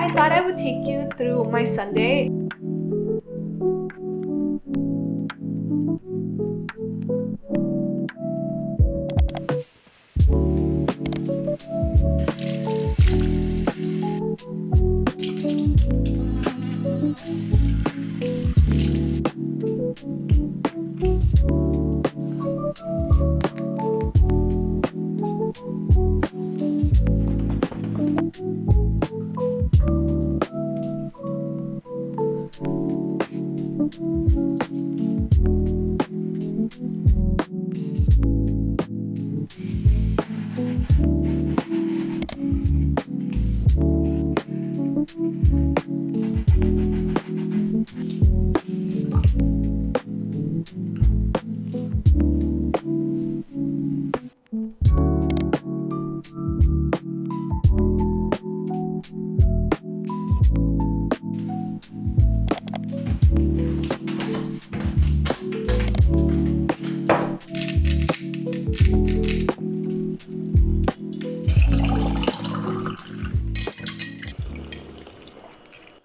I thought I would take you through my Sunday.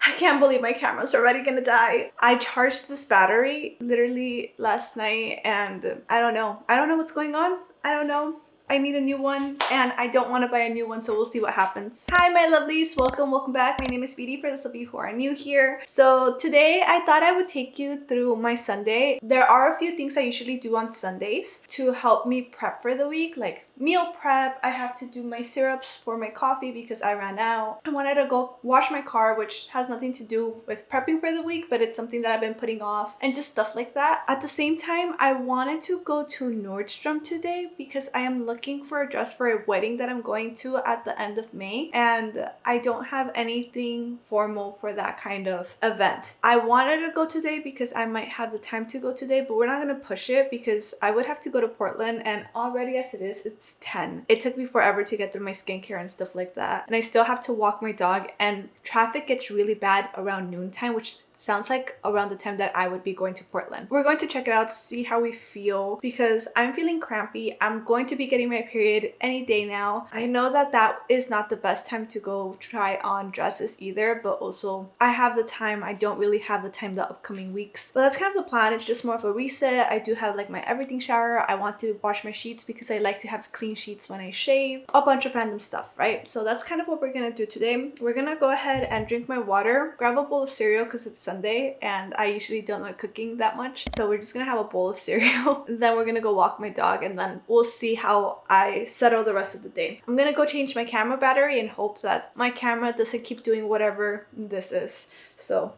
I can't believe my camera's already gonna die. I charged this battery literally last night and I don't know what's going on. I don't know. I need a new one and I don't want to buy a new one, so we'll see what happens. Hi my lovelies, welcome back. My name is Viry for those of you who are new here. So today I thought I would take you through my Sunday. There are a few things I usually do on Sundays to help me prep for the week, like meal prep. I have to do my syrups for my coffee because I ran out. I wanted to go wash my car, which has nothing to do with prepping for the week, but it's something that I've been putting off and just stuff like that. At the same time, I wanted to go to Nordstrom today because I am looking for a dress for a wedding that I'm going to at the end of May, and I don't have anything formal for that kind of event. I wanted to go today because I might have the time to go today, but we're not going to push it because I would have to go to Portland, and already as it is, it's 10. It took me forever to get through my skincare and stuff like that, and I still have to walk my dog, and traffic gets really bad around noontime, which sounds like around the time that I would be going to Portland. We're going to check it out, see how we feel, because I'm feeling crampy. I'm going to be getting my period any day now. I know that that is not the best time to go try on dresses either, but also I have the time. I don't really have the time the upcoming weeks, but that's kind of the plan. It's just more of a reset. I do have like my everything shower. I want to wash my sheets because I like to have clean sheets when I shave. A bunch of random stuff, right? So that's kind of what we're gonna do today. We're gonna go ahead and drink my water, grab a bowl of cereal because it's Sunday and I usually don't like cooking that much, so we're just gonna have a bowl of cereal. Then we're gonna go walk my dog, and then we'll see how I settle the rest of the day. I'm gonna go change my camera battery and hope that my camera doesn't keep doing whatever this is. So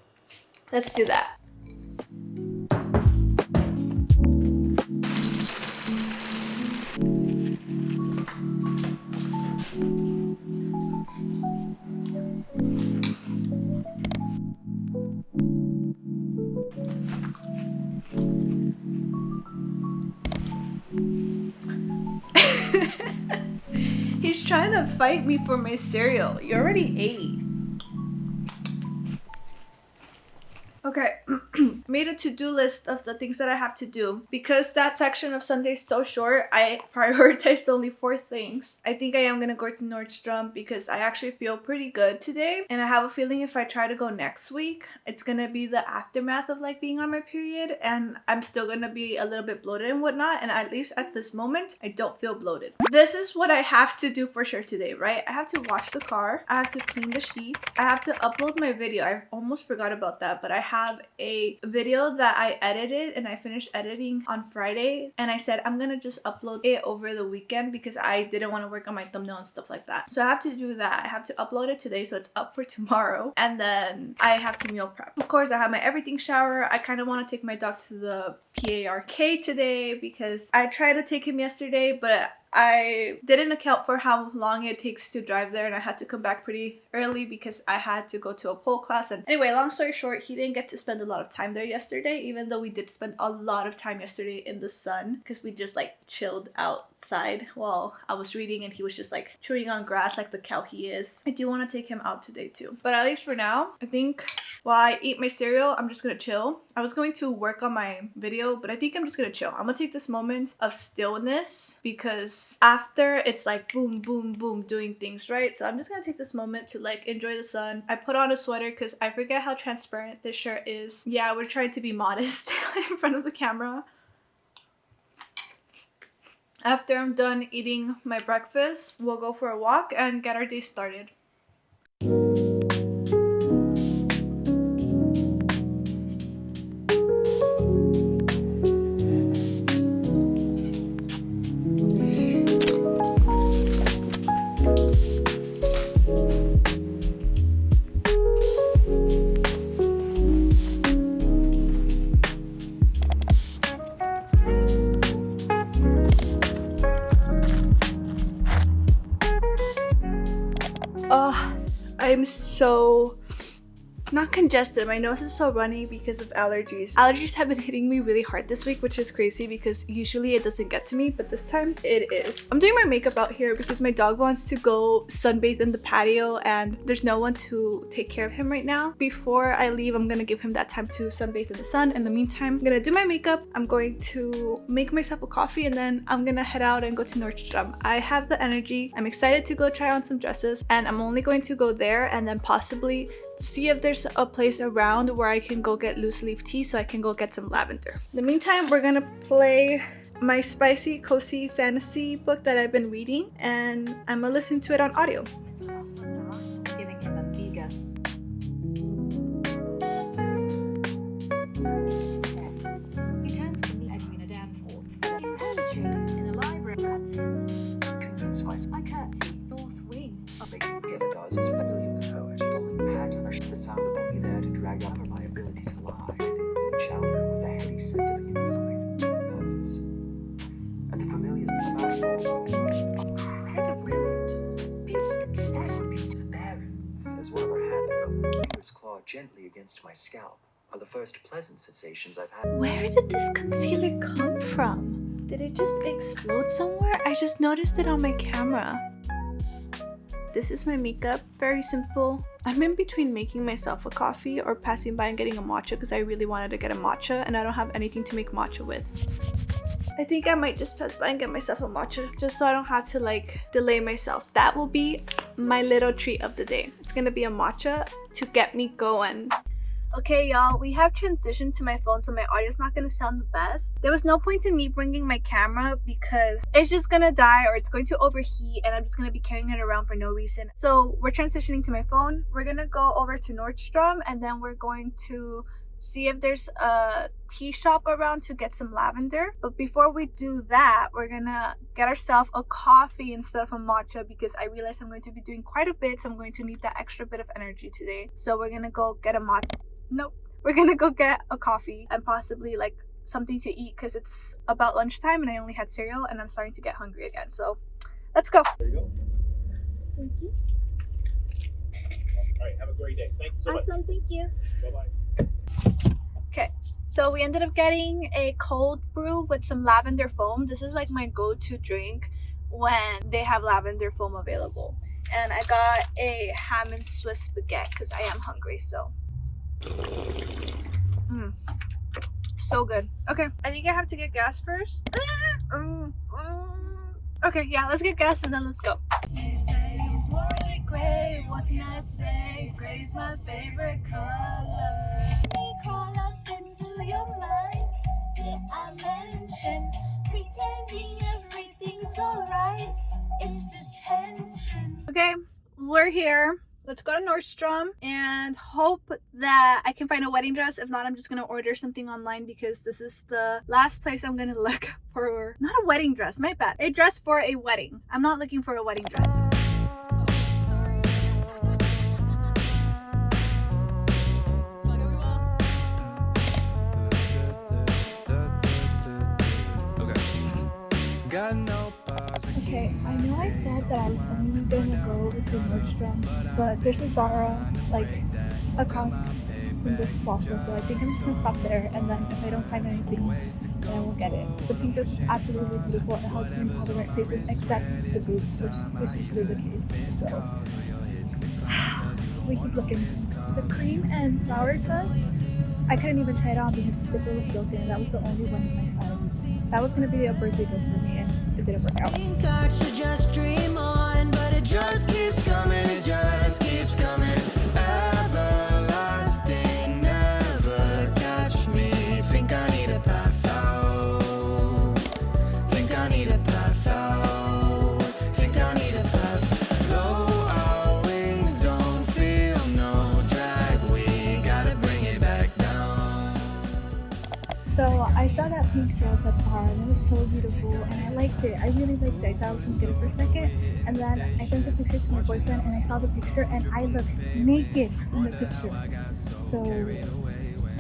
let's do that. He's trying to fight me for my cereal. You already ate. Okay, made a to-do list of the things that I have to do. Because that section of Sunday is so short, I prioritized only 4 things. I think I am gonna go to Nordstrom because I actually feel pretty good today. And I have a feeling if I try to go next week, it's gonna be the aftermath of like being on my period. And I'm still gonna be a little bit bloated and whatnot. And at least at this moment, I don't feel bloated. This is what I have to do for sure today, right? I have to wash the car. I have to clean the sheets. I have to upload my video. I almost forgot about that, but I have a video that I edited and I finished editing on Friday, and I said I'm gonna just upload it over the weekend because I didn't want to work on my thumbnail and stuff like that. So I have to do that. I have to upload it today so it's up for tomorrow, and then I have to meal prep. Of course, I have my everything shower. I kind of want to take my dog to the PARK today because I tried to take him yesterday, but I didn't account for how long it takes to drive there, and I had to come back pretty early because I had to go to a pole class. And anyway, long story short, he didn't get to spend a lot of time there yesterday, even though we did spend a lot of time yesterday in the sun because we just like chilled out outside while I was reading, and he was just like chewing on grass like the cow he is. I do want to take him out today too. But at least for now, I think while I eat my cereal, I'm just gonna chill. I was going to work on my video, but I think I'm just gonna chill. I'm gonna take this moment of stillness because after it's like boom, boom, boom, doing things, right? So I'm just gonna take this moment to like enjoy the sun. I put on a sweater because I forget how transparent this shirt is. Yeah, we're trying to be modest in front of the camera. After I'm done eating my breakfast, we'll go for a walk and get our day started. Oh, I'm so not congested. My nose is so runny because of allergies. Allergies have been hitting me really hard this week, which is crazy because usually it doesn't get to me, but this time it is. I'm doing my makeup out here because my dog wants to go sunbathe in the patio and there's no one to take care of him right now. Before I leave, I'm gonna give him that time to sunbathe in the sun. In the meantime, I'm gonna do my makeup. I'm going to make myself a coffee and then I'm gonna head out and go to Nordstrom. I have the energy. I'm excited to go try on some dresses, and I'm only going to go there and then possibly see if there's a place around where I can go get loose leaf tea so I can go get some lavender. In the meantime, we're gonna play my spicy cozy fantasy book that I've been reading, and I'm gonna listen to it on audio. It's awesome, giving him a bigger step. He turns to me, Edwina Danforth, in poetry in the library. Curtsy. Convince myself. I curtsy, North Wing. The other does is William the poet. Only pattern the sound will be there to drag out my ability to lie. I think Chalco with a heady scent of inside surface. And a familiar smell. Incredibly brilliant. That would be to the Baron. As one of her hand fingers claw gently against my scalp are the first pleasant sensations I've had. Where did this concealer come from? Did it just explode somewhere? I just noticed it on my camera. This is my makeup, very simple. I'm in between making myself a coffee or passing by and getting a matcha because I really wanted to get a matcha and I don't have anything to make matcha with. I think I might just pass by and get myself a matcha just so I don't have to like delay myself. That will be my little treat of the day. It's gonna be a matcha to get me going. Okay, y'all, we have transitioned to my phone, so my audio's not gonna sound the best. There was no point in me bringing my camera because it's just gonna die or it's going to overheat and I'm just gonna be carrying it around for no reason. So we're transitioning to my phone. We're gonna go over to Nordstrom and then we're going to see if there's a tea shop around to get some lavender. But before we do that, we're gonna get ourselves a coffee instead of a matcha because I realize I'm going to be doing quite a bit, so I'm going to need that extra bit of energy today. So we're gonna go get a matcha. Nope. We're gonna go get a coffee and possibly like something to eat because it's about lunchtime and I only had cereal and I'm starting to get hungry again. So let's go. There you go. Thank you. All right, have a great day. Thank you so much. Awesome, thank you. Bye-bye. Okay, so we ended up getting a cold brew with some lavender foam. This is like my go-to drink when they have lavender foam available. And I got a ham and Swiss baguette because I am hungry, so. So good. Okay, I think I have to get gas first. Okay, yeah, let's get gas and then let's go. They say it's morally gray. What can I say? Gray's my favorite color. They crawl up into your mind. Did I mention pretending everything's alright? It's detention. Okay, we're here. Let's go to Nordstrom and hope that I can find a wedding dress. If not, I'm just gonna order something online because this is the last place I'm gonna look for. Not a wedding dress, my bad. A dress for a wedding. I'm not looking for a wedding dress. Okay, I know I said that I was only gonna go to Nordstrom, but there's a Zara like across from this plaza, so I think I'm just gonna stop there and then if I don't find anything, then I won't get it. The pink is just absolutely beautiful. It helps me in all the right places except the boobs, which is usually the case. So we keep looking. The cream and flower dress, I couldn't even try it on because the zipper was broken and that was the only one in my size. That was gonna be a birthday gift for me and it didn't work out. God should just dream on, but it just keeps coming, it just keeps coming. Everlasting, never catch me. Think I need a path out. Think I need a path out. Think I need a path. Though our wings don't feel no drag, we gotta bring it back down. So I saw that pink dress at Zara and it was so beautiful and I liked it. I really liked it. I thought I was gonna get it for a second and then I sent a picture to my boyfriend and I saw the picture and I look naked in the picture. So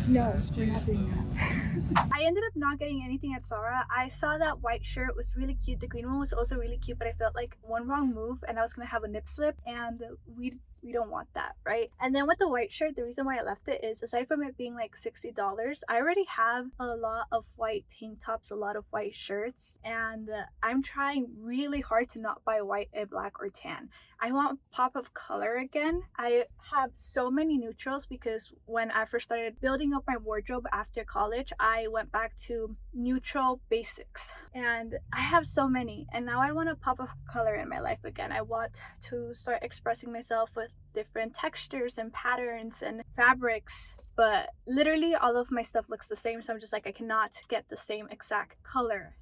no, we're not doing that. I ended up not getting anything at Zara. I saw that white shirt was really cute. The green one was also really cute, but I felt like one wrong move and I was gonna have a nip slip and we don't want that, right? And then with the white shirt, the reason why I left it is aside from it being like $60, I already have a lot of white tank tops, a lot of white shirts, and I'm trying really hard to not buy white and black or tan. I want pop of color again. I have so many neutrals because when I first started building up my wardrobe after college, I went back to neutral basics and I have so many and now I want a pop of color in my life again. I want to start expressing myself with different textures and patterns and fabrics, but literally all of my stuff looks the same, so I'm just like, I cannot get the same exact color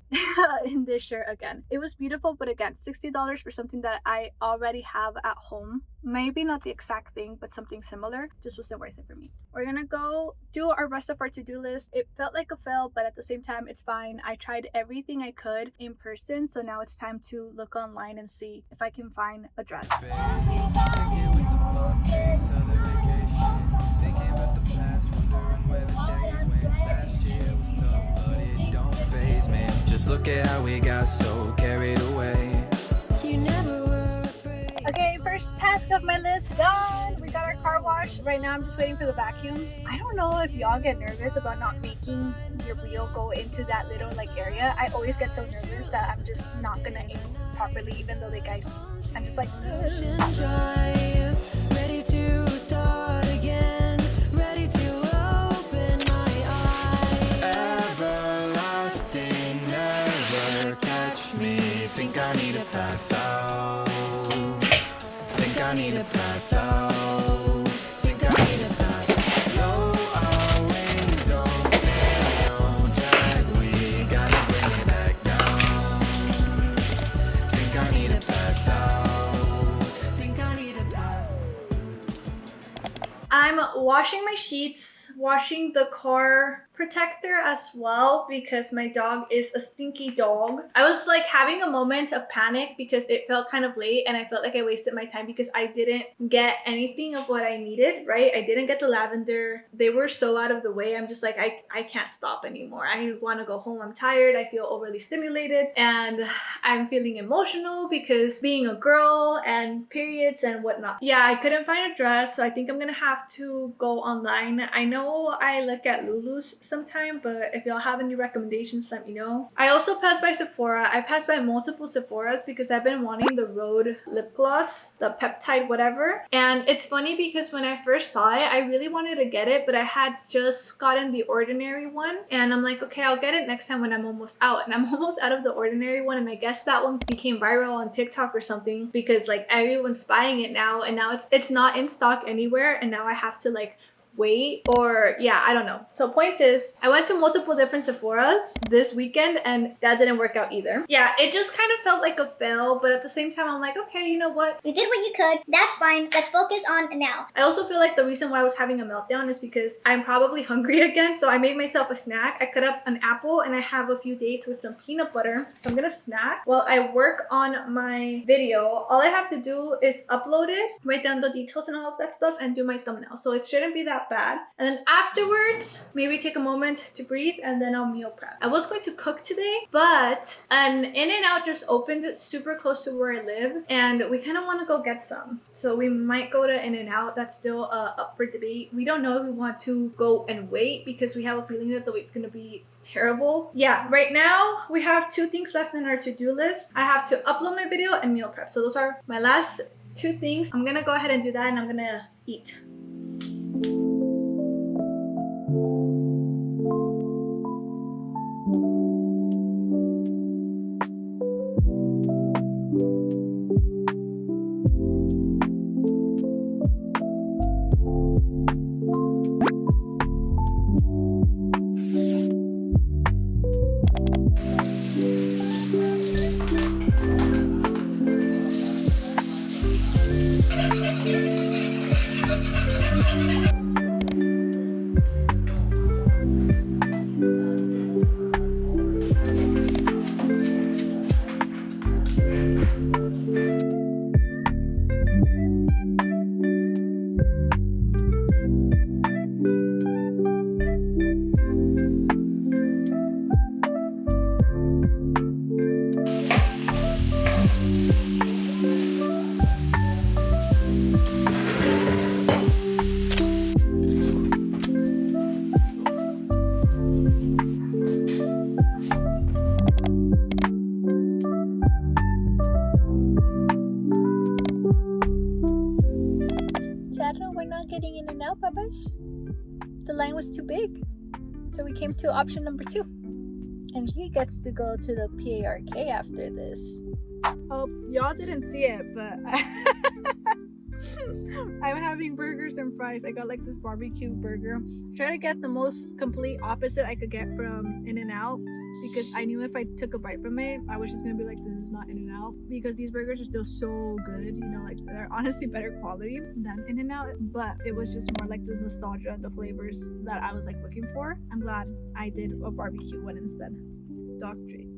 in this shirt again. It was beautiful, but again, $60 for something that I already have at home. Maybe not the exact thing, but something similar just wasn't worth it for me. We're gonna go do our rest of our to-do list. It felt like a fail, but at the same time, it's fine. I tried everything I could in person, so now it's time to look online and see if I can find a dress. Just look at how we got so carried away. You never were afraid. Okay, first task of my list done. We got our car washed. Right now I'm just waiting for the vacuums. I don't know if y'all get nervous about not making your reel go into that little like area. I always get so nervous that I'm just not gonna aim properly even though they guide me. I'm just like, Dry, ready to start again, ready to open my eyes. Everlasting, never catch me. Think I need a path out. Think I need a path out. Think I need a path. Though our wings don't feel no drag, we gotta bring it back down. Think I need a path out. Think I need a path. I'm washing my sheets, washing the car protector as well because my dog is a stinky dog. I was like having a moment of panic because it felt kind of late and I felt like I wasted my time because I didn't get anything of what I needed, right? I didn't get the lavender. They were so out of the way. I'm just like, I can't stop anymore. I want to go home. I'm tired. I feel overly stimulated and I'm feeling emotional because being a girl and periods and whatnot. Yeah, I couldn't find a dress, so I think I'm gonna have to go online. I know I look at Lulu's sometime, but if y'all have any recommendations, let me know. I also passed by Sephora. I passed by multiple Sephoras because I've been wanting the Rhode lip gloss, the peptide whatever. And it's funny because when I first saw it, I really wanted to get it, but I had just gotten the ordinary one and I'm like, okay, I'll get it next time when I'm almost out. And I'm almost out of the ordinary one, and I guess that one became viral on TikTok or something because like everyone's buying it now, and now it's not in stock anywhere, and now I have to like wait, or yeah, I don't know. So point is, I went to multiple different Sephoras this weekend and that didn't work out either. Yeah, it just kind of felt like a fail, but at the same time I'm like, okay, you know what? You did what you could. That's fine. Let's focus on now. I also feel like the reason why I was having a meltdown is because I'm probably hungry again, so I made myself a snack. I cut up an apple and I have a few dates with some peanut butter. So I'm gonna snack while I work on my video. All I have to do is upload it, write down the details and all of that stuff, and do my thumbnail. So it shouldn't be that that bad. And then afterwards, maybe take a moment to breathe and then I'll meal prep. I was going to cook today, but an In-N-Out just opened super close to where I live and we kind of want to go get some. So we might go to In-N-Out. That's still up for debate. We don't know if we want to go and wait because we have a feeling that the wait's going to be terrible. Yeah, right now we have 2 things left in our to-do list. I have to upload my video and meal prep. So those are my last 2 things. I'm gonna go ahead and do that and I'm gonna eat. We're not getting in and out, Papash. The line was too big. So we came to option number 2. And he gets to go to the PARK after this. Oh, y'all didn't see it, but I'm having burgers and fries. I got like this barbecue burger. Try to get the most complete opposite I could get from In-N-Out because I knew if I took a bite from it, I was just gonna be like, this is not In-N-Out, because these burgers are still so good, you know, like they're honestly better quality than In-N-Out, but it was just more like the nostalgia and the flavors that I was like looking for. I'm glad I did a barbecue one instead. Dog treat.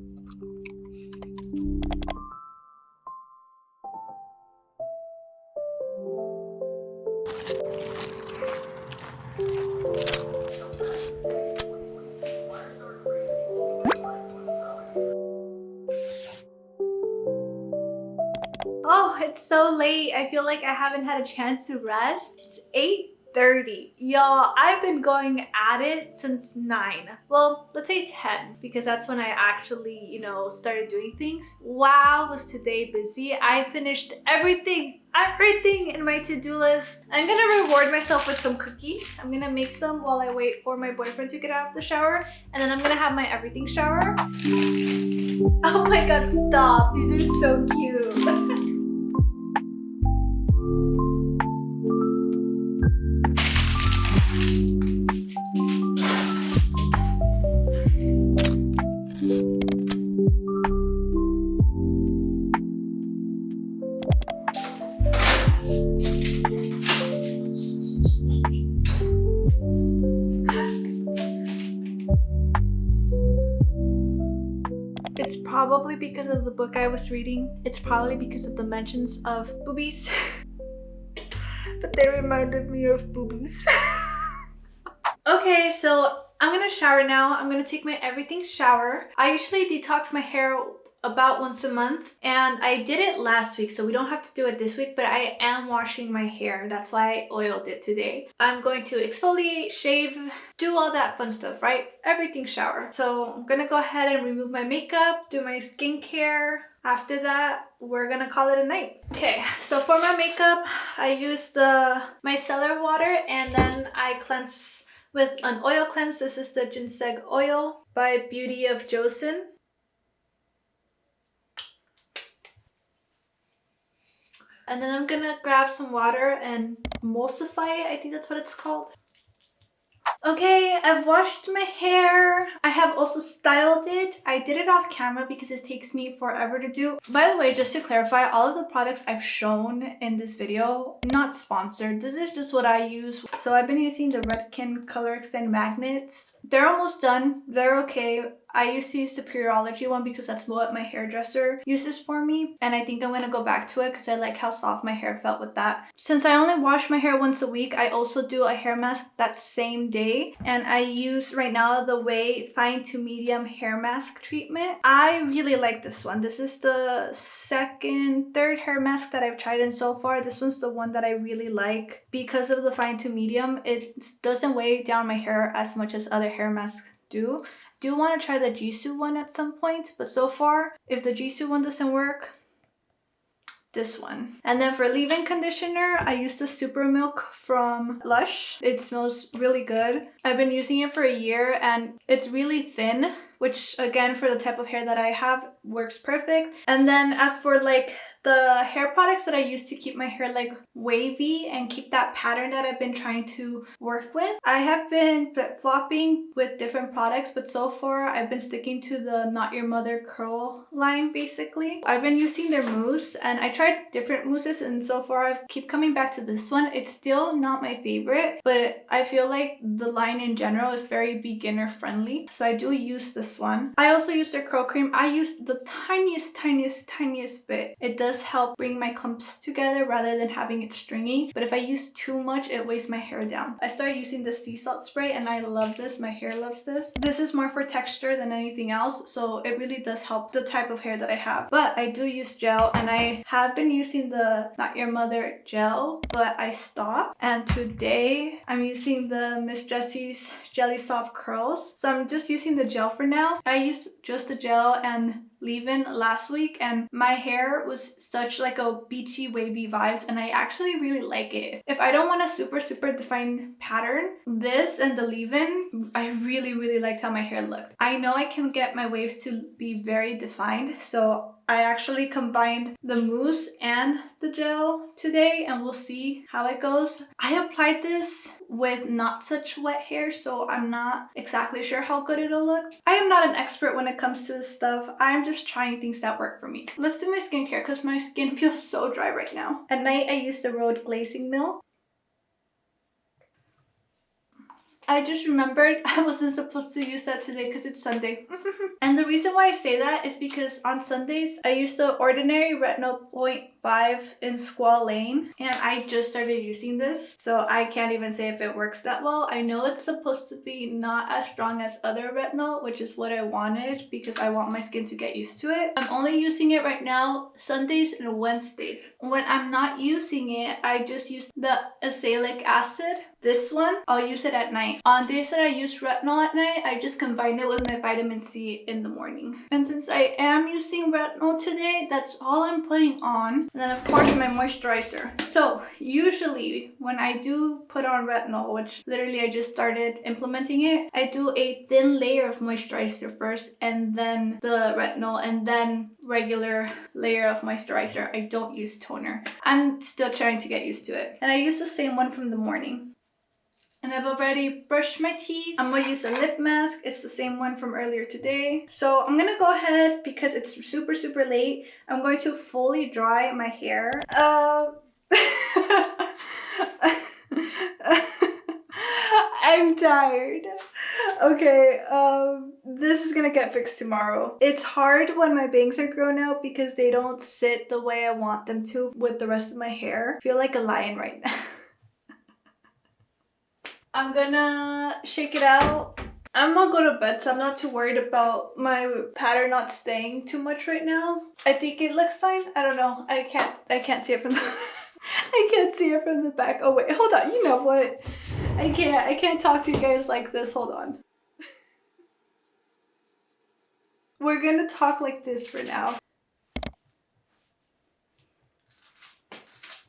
Oh, it's so late. I feel like I haven't had a chance to rest. It's 8:30. Y'all, I've been going at it since 9. Well, let's say 10 because that's when I actually, you know, started doing things. Wow, was today busy. I finished everything in my to-do list. I'm gonna reward myself with some cookies. I'm gonna make some while I wait for my boyfriend to get out of the shower, and then I'm gonna have my everything shower. Oh my god, stop. These are so cute. It's probably because of the book I was reading. It's probably because of the mentions of boobies. But they reminded me of boobies. Okay, so I'm gonna shower now. I'm gonna take my everything shower. I usually detox my hair about once a month, and I did it last week, so we don't have to do it this week, but I am washing my hair. That's why I oiled it today. I'm going to exfoliate, shave, do all that fun stuff, right? Everything shower. So I'm gonna go ahead and remove my makeup, do my skincare. After that, we're gonna call it a night. Okay, so for my makeup, I use the micellar water, and then I cleanse with an oil cleanse. This is the ginseng oil by Beauty of Joseon. And then I'm gonna grab some water and emulsify it. I think that's what it's called. Okay, I've washed my hair. I have also styled it. I did it off camera because it takes me forever to do. By the way, just to clarify, all of the products I've shown in this video, not sponsored. This is just what I use. So I've been using the Redken Color Extend magnets. They're almost done. They're okay. I used to use the Pureology one because that's what my hairdresser uses for me. And I think I'm going to go back to it because I like how soft my hair felt with that. Since I only wash my hair once a week, I also do a hair mask that same day. And I use right now the Way Fine to Medium Hair Mask Treatment. I really like this one. This is the third hair mask that I've tried, and so far this one's the one that I really like because of the fine to medium. It doesn't weigh down my hair as much as other hair masks do. Do want to try the Jisoo one at some point, but so far, if the Jisoo one doesn't work, this one. And then for leave-in conditioner, I use the Super Milk from Lush. It smells really good. I've been using it for a year and it's really thin, which again, for the type of hair that I have, works perfect. And then as for like the hair products that I use to keep my hair like wavy and keep that pattern that I've been trying to work with, I have been flip-flopping with different products, but so far I've been sticking to the Not Your Mother curl line basically. I've been using their mousse and I tried different mousses, and so far I keep coming back to this one. It's still not my favorite, but I feel like the line in general is very beginner friendly, so I do use this one. I also use their curl cream. I use the tiniest bit. It does help bring my clumps together rather than having it stringy, but if I use too much, it weighs my hair down. I started using the sea salt spray and I love this. My hair loves this. This is more for texture than anything else, so it really does help the type of hair that I have. But I do use gel, and I have been using the Not Your Mother gel, but I stopped, and today I'm using the Miss Jessie's Jelly Soft Curls. So I'm just using the gel for now. I used just the gel and leave-in last week, and my hair was such like a beachy wavy vibes, and I actually really like it. If I don't want a super defined pattern, this and the leave-in, I really liked how my hair looked. I know I can get my waves to be very defined, so I actually combined the mousse and the gel today, and we'll see how it goes. I applied this with not such wet hair, so I'm not exactly sure how good it'll look. I am not an expert when it comes to this stuff. I'm just trying things that work for me. Let's do my skincare because my skin feels so dry right now. At night, I use the Rhode Glazing Milk. I just remembered I wasn't supposed to use that today because it's Sunday. And the reason why I say that is because on Sundays, I use the Ordinary Retinol 0.5 in Squalane, and I just started using this, so I can't even say if it works that well. I know it's supposed to be not as strong as other retinol, which is what I wanted because I want my skin to get used to it. I'm only using it right now Sundays and Wednesdays. When I'm not using it, I just use the azelaic acid. This one, I'll use it at night. On days that I use retinol at night, I just combine it with my vitamin C in the morning. And since I am using retinol today, that's all I'm putting on. And then of course my moisturizer. So usually when I do put on retinol, which literally I just started implementing it, I do a thin layer of moisturizer first, and then the retinol, and then regular layer of moisturizer. I don't use toner. I'm still trying to get used to it. And I use the same one from the morning. And I've already brushed my teeth. I'm gonna use a lip mask. It's the same one from earlier today. So I'm gonna go ahead, because it's super late, I'm going to fully dry my hair. I'm tired. Okay, this is gonna get fixed tomorrow. It's hard when my bangs are grown out because they don't sit the way I want them to with the rest of my hair. I feel like a lion right now. I'm gonna shake it out. I'm gonna go to bed, so I'm not too worried about my pattern not staying too much right now. I think it looks fine. I don't know. I can't see it from the I can't see it from the back. Oh wait, hold on. You know what? I can't talk to you guys like this. Hold on. We're gonna talk like this for now.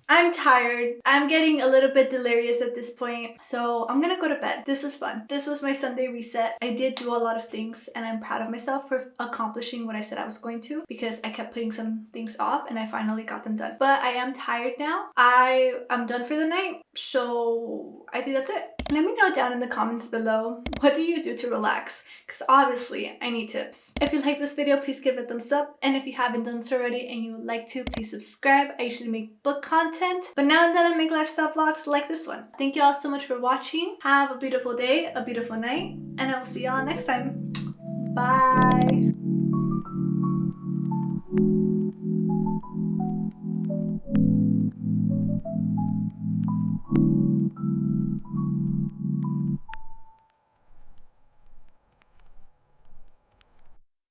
I'm tired. I'm getting a little bit delirious at this point, so I'm gonna go to bed. This was fun. This was my Sunday reset. I did do a lot of things, and I'm proud of myself for accomplishing what I said I was going to, because I kept putting some things off and I finally got them done. But I am tired now. I'm done for the night, so I think that's it. Let me know down in the comments below, what do you do to relax? Because obviously I need tips. If you like this video, please give it a thumbs up, and if you haven't done so already and you would like to, please subscribe. I usually make book content, but now and then I make lifestyle vlogs like this one. Thank you all so much for watching. Have a beautiful day, a beautiful night, and I will see y'all next time. Bye.